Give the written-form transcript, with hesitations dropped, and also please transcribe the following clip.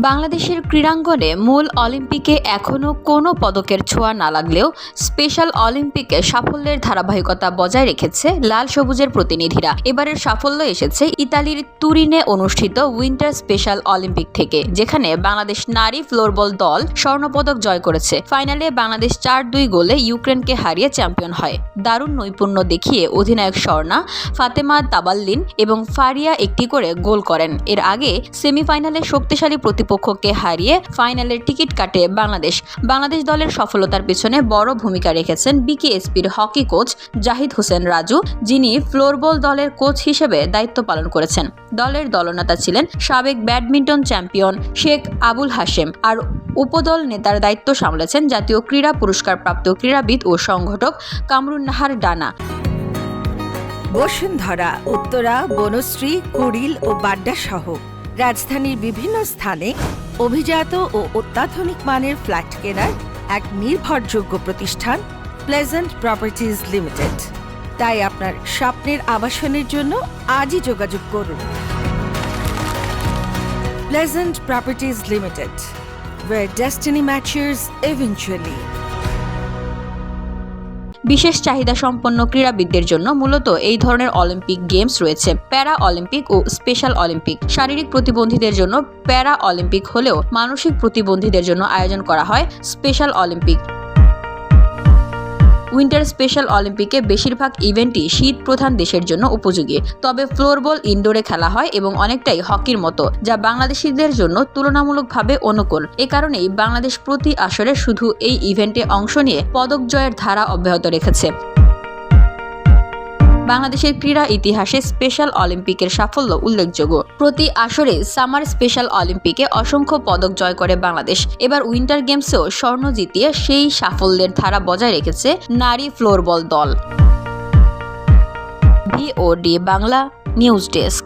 বাংলাদেশের ক্রীড়াঙ্গনে মূল অলিম্পিকে এখনও কোনো পদকের ছোঁয়া না লাগলেও স্পেশাল অলিম্পিকে সাফল্যের ধারাবাহিকতা বজায় রেখেছে লাল সবুজের প্রতিনিধিরা। এবারের সাফল্য এসেছে ইতালির তুরিনে অনুষ্ঠিত উইন্টার স্পেশাল অলিম্পিক থেকে, যেখানে বাংলাদেশ নারী ফ্লোরবল দল স্বর্ণপদক জয় করেছে। ফাইনালে বাংলাদেশ ৪-২ গোলে ইউক্রেনকে হারিয়ে চ্যাম্পিয়ন হয়। দারুণ নৈপুণ্য দেখিয়ে অধিনায়ক স্বর্ণা, ফাতেমা তাবাল্লিন এবং ফারিয়া একটি করে গোল করেন। এর আগে সেমিফাইনালে শক্তিশালী প্রতিপক্ষকে হারিয়ে ফাইনালের টিকিট কাটে বাংলাদেশ দলের সফলতার পেছনে বড় ভূমিকা রেখেছেন বিকেএসপির হকি কোচ জাহিদ হোসেন রাজু, যিনি ফ্লোরবল দলের কোচ হিসেবে দায়িত্ব পালন করেছেন। দলের দলনেতা ছিলেন সাবেক ব্যাডমিন্টন চ্যাম্পিয়ন শেখ আবুল হাশেম, আর উপদল নেতার দায়িত্ব সামলেছেন জাতীয় ক্রীড়া পুরস্কারপ্রাপ্ত ক্রীড়াবিদ ও সংগঠক কামরুন নাহার ডানা। বসুন্ধরা, উত্তরা, বনশ্রী, কুড়িল ও বাড্ডা সহ রাজধানীর বিভিন্ন স্থানে অভিজাত ও অত্যাধুনিক মানের ফ্ল্যাট কেনার এক নির্ভরযোগ্য প্রতিষ্ঠান প্লেজেন্ট প্রপার্টিজ লিমিটেড। তাই আপনার স্বপ্নের আবাসনের জন্য আজই যোগাযোগ করুন। Pleasant properties limited, where destiny matches eventually। বিশেষ চাহিদা সম্পন্ন ক্রীড়াবিদদের জন্য মূলত এই ধরনের অলিম্পিক গেমস রয়েছে। প্যারা অলিম্পিক ও স্পেশাল অলিম্পিক। শারীরিক প্রতিবন্ধীদের জন্য প্যারা অলিম্পিক হলেও মানসিক প্রতিবন্ধীদের জন্য আয়োজন করা হয় স্পেশাল অলিম্পিক। উইন্টার স্পেশাল অলিম্পিকে বেশিরভাগ ইভেন্টই শীত প্রধান দেশের জন্য উপযোগী, তবে ফ্লোরবল ইনডোরে খেলা হয় এবং অনেকটাই হকির মতো, যা বাংলাদেশিদের জন্য তুলনামূলকভাবে অনুকূল। এ কারণেই বাংলাদেশ প্রতি আসরে শুধু এই ইভেন্টে অংশ নিয়ে পদক জয়ের ধারা অব্যাহত রেখেছে। বাংলাদেশের ক্রীড়া ইতিহাসে স্পেশাল অলিম্পিকের সাফল্য উল্লেখযোগ্য। প্রতি আসরে সামার স্পেশাল অলিম্পিকে অসংখ্য পদক জয় করে বাংলাদেশ। এবার উইন্টার গেমসেও স্বর্ণ জিতিয়ে সেই সাফল্যের ধারা বজায় রেখেছে নারী ফ্লোরবল দল। VOD Bangla news desk.